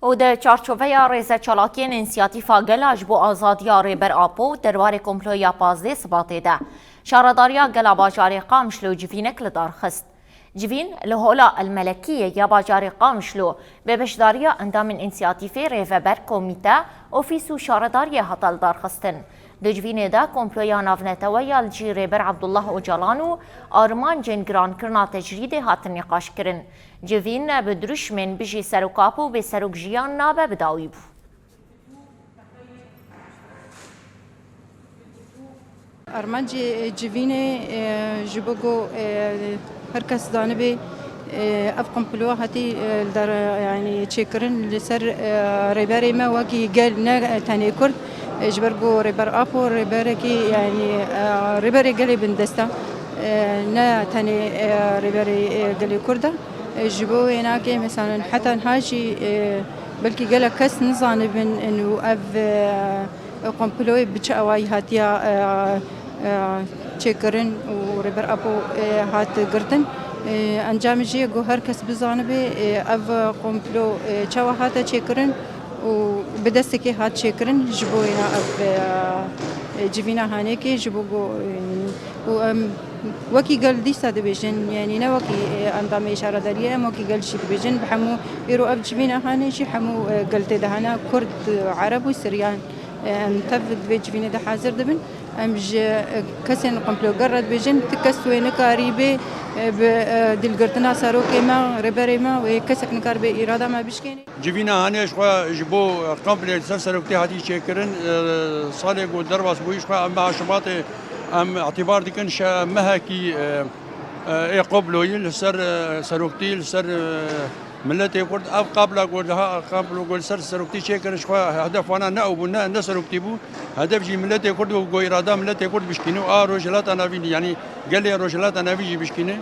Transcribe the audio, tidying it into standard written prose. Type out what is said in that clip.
و د چارچوبه ریزه چالاکین انسیاتیفا گلاج بو آزادیا ریبر آپو درباره کمپلویا 15 سباته ده شارداریا گلا باجاری قامشلو جوینک لدار خست. جوین لهولا الملكية يا باجاري قامشلو ببشداريا اندام انسياتيفي ريفبر كوميتا اوفيسو شارداريا هطل دار خستن. دجوین دا کمپلویا نافنتویا الجیره بر عبدالله اوجالانو آرمان جنگران کرنا تجرید هاتن نقاش کرن. جوین بدرش من بجی سروکاپو به سروک جیان نابه بداوی بو. آرمان جوینه جبوگو هر کس دانه به اف کمپلوها هاتی در يعني تشكرن لسر ريباري ما واقي قال نا تاني كرد جبرجو ريبر ابو ريبر كي يعني ريبري قالي بندستا نا تاني ريبري قالي كردا جبو هناك مثلا حتى هاجي بلكي قال كاس نظام بن انه اف كومبلوي بتشاواي هاتيا تشكرن وريبر ابو هات قرتن انجام جي جو هر کس بزانه به اف كومبلو تشاوا هات تشكرن و بدستكي هات شكرن جبوينا اف جبينا هانيكي جبوغو و وكي قال دي ساد بيجن يعني نا وكي انضم اشاره داريه وكي قال شي بيجن بحمو يرو اف جبينا هاني شي حمو قلت دهنا كرد عرب وسريان متفد بيجبينا ده حاضر دبن امج كسن قمبلو قرد بيجن تكسوي نكاريبي دلقرتنا سارو كيما ريبريما وكسك نكار بإرادة ما بيشكيني جبينا هانيش خوا جبو قمبل سرسروكتي هاتي شكرن صالح قول درباس بويش خوا ام عشمات ام اعتبار ديكنش مهكي قبلو يل سر سروكتي سر ملتي قلت اف قبل قول سر سروكتي شكرن خوا هدف وانا نأوب نسروكتي بو هدف جي ملتي قلت وقو إرادة ملتي قلت بشكينو روجلات انا فيني يعني قال لي روجلات انا فيجي بشكيني